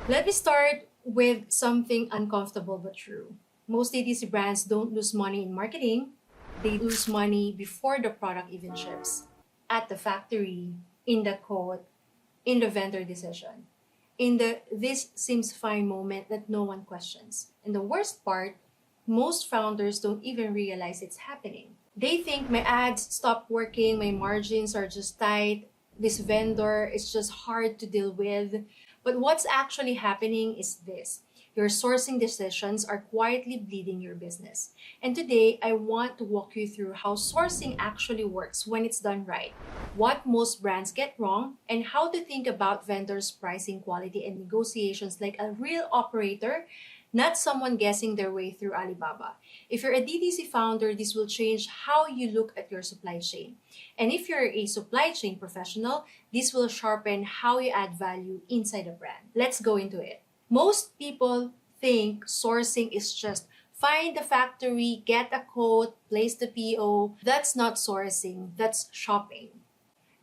Let me start with something uncomfortable but true. Most DTC brands don't lose money in marketing, they lose money before the product even ships. At the factory, in the code, in the vendor decision, in the this seems fine moment that no one questions. And the worst part, most founders don't even realize it's happening. They think my ads stopped working, my margins are just tight, this vendor is just hard to deal with. But what's actually happening is this. Your sourcing decisions are quietly bleeding your business. And today, I want to walk you through how sourcing actually works when it's done right, what most brands get wrong, and how to think about vendors' pricing, quality, and negotiations like a real operator, not someone guessing their way through Alibaba. If you're a DTC founder, this will change how you look at your supply chain. And if you're a supply chain professional, this will sharpen how you add value inside a brand. Let's go into it. Most people think sourcing is just find the factory, get a quote, place the PO. That's not sourcing, that's shopping.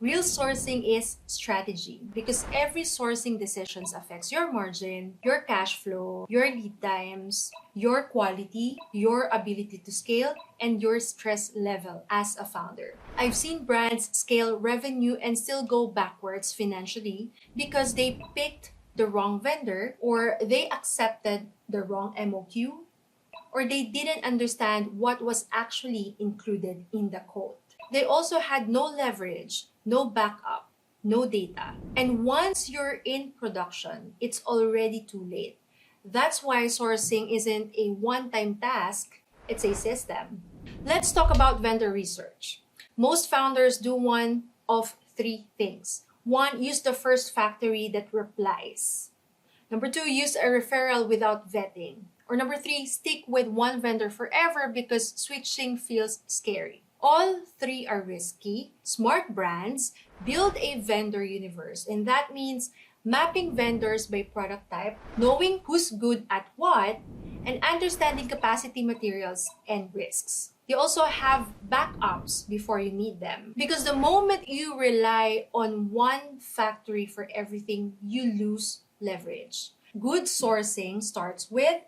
Real sourcing is strategy because every sourcing decisions affects your margin, your cash flow, your lead times, your quality, your ability to scale, and your stress level as a founder. I've seen brands scale revenue and still go backwards financially because they picked the wrong vendor, or they accepted the wrong MOQ, or they didn't understand what was actually included in the quote. They also had no leverage, no backup, no data. And once you're in production, it's already too late. That's why sourcing isn't a one-time task, it's a system. Let's talk about vendor research. Most founders do one of three things. One, use the first factory that replies. Number two, use a referral without vetting. Or number three, stick with one vendor forever because switching feels scary. All three are risky. Smart brands build a vendor universe, and that means mapping vendors by product type, knowing who's good at what, and understanding capacity, materials, and risks. You also have backups before you need them. Because the moment you rely on one factory for everything, you lose leverage. Good sourcing starts with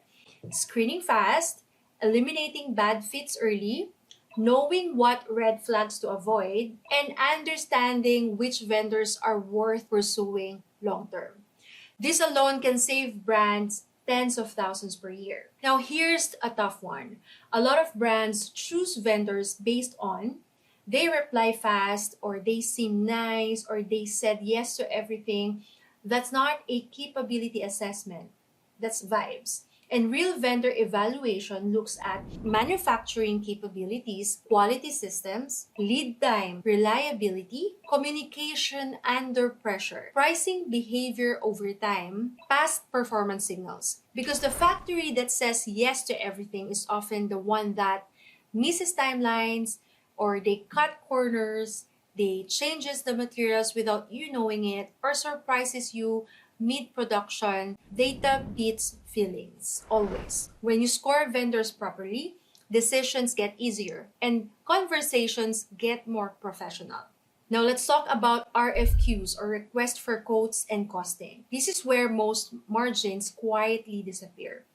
screening fast, eliminating bad fits early, knowing what red flags to avoid, and understanding which vendors are worth pursuing long term. This alone can save brands tens of thousands per year. Now, here's a tough one. A lot of brands choose vendors based on they reply fast, or they seem nice, or they said yes to everything. That's not a capability assessment. That's vibes. And real vendor evaluation looks at manufacturing capabilities, quality systems, lead time, reliability, communication under pressure, pricing behavior over time, past performance signals. Because the factory that says yes to everything is often the one that misses timelines, or they cut corners, they changes the materials without you knowing it, or surprises you mid-production. Data beats feelings, always. When you score vendors properly, decisions get easier and conversations get more professional. Now let's talk about RFQs, or request for quotes and costing. This is where most margins quietly disappear.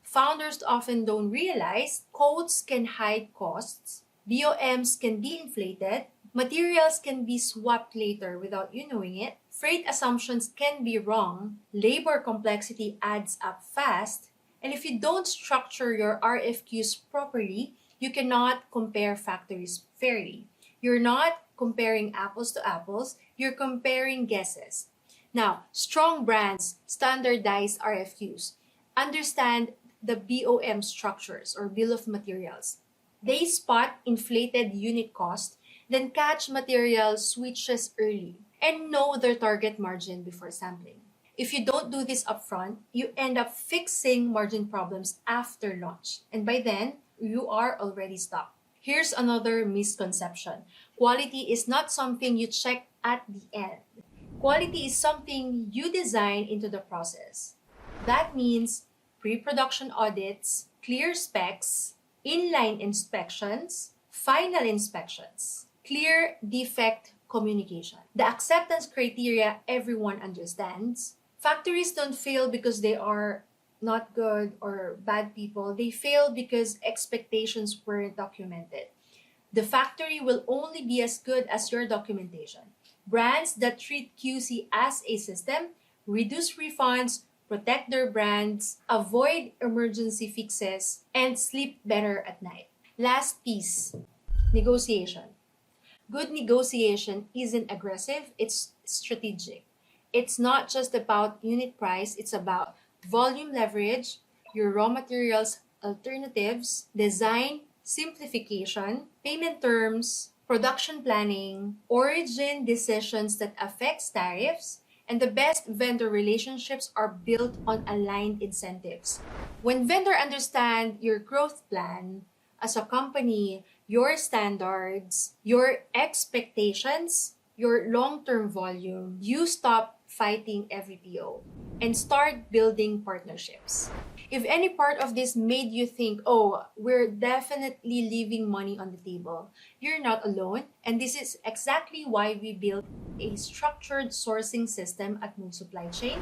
Founders often don't realize quotes can hide costs, BOMs can be inflated, materials can be swapped later without you knowing it, freight assumptions can be wrong, labor complexity adds up fast, and if you don't structure your RFQs properly, you cannot compare factories fairly. You're not comparing apples to apples, you're comparing guesses. Now, strong brands standardize RFQs, understand the BOM structures, or bill of materials. They spot inflated unit cost, then catch material switches early, and know their target margin before sampling. If you don't do this upfront, you end up fixing margin problems after launch, and by then, you are already stuck. Here's another misconception. Quality is not something you check at the end. Quality is something you design into the process. That means pre-production audits, clear specs, inline inspections, final inspections, clear defect communication. The acceptance criteria everyone understands, Factories don't fail because they are not good or bad people. They fail because expectations weren't documented. The factory will only be as good as your documentation. Brands that treat QC as a system reduce refunds, protect their brands, avoid emergency fixes, and sleep better at night. Last piece, negotiation. Good negotiation isn't aggressive, it's strategic. It's not just about unit price, it's about volume leverage, your raw materials alternatives, design simplification, payment terms, production planning, origin decisions that affects tariffs, and the best vendor relationships are built on aligned incentives. When vendor understand your growth plan as a company, your standards, your expectations, your long-term volume, you stop fighting every PO and start building partnerships. If any part of this made you think, oh, we're definitely leaving money on the table, you're not alone. And this is exactly why we built a structured sourcing system at Moon Supply Chain.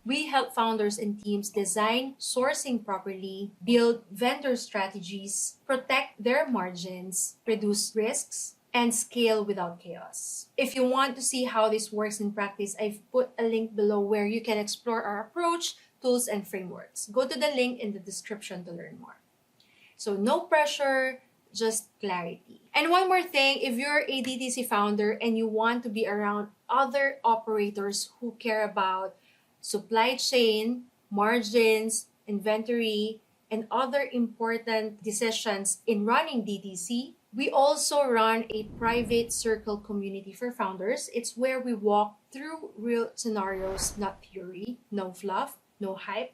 We help founders and teams design sourcing properly, build vendor strategies, protect their margins, reduce risks, and scale without chaos. If you want to see how this works in practice, I've put a link below where you can explore our approach, tools, and frameworks. Go to the link in the description to learn more. So no pressure, just clarity. And one more thing, if you're a DTC founder and you want to be around other operators who care about supply chain, margins, inventory, and other important decisions in running DTC, we also run a private circle community for founders. It's where we walk through real scenarios, not theory, no fluff, no hype,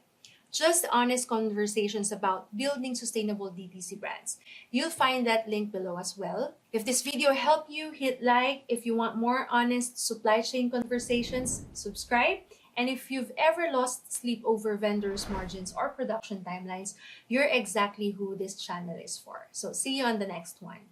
just honest conversations about building sustainable DTC brands. You'll find that link below as well. If this video helped you, hit like. If you want more honest supply chain conversations, subscribe. And if you've ever lost sleep over vendors, margins, or production timelines, you're exactly who this channel is for. So see you on the next one.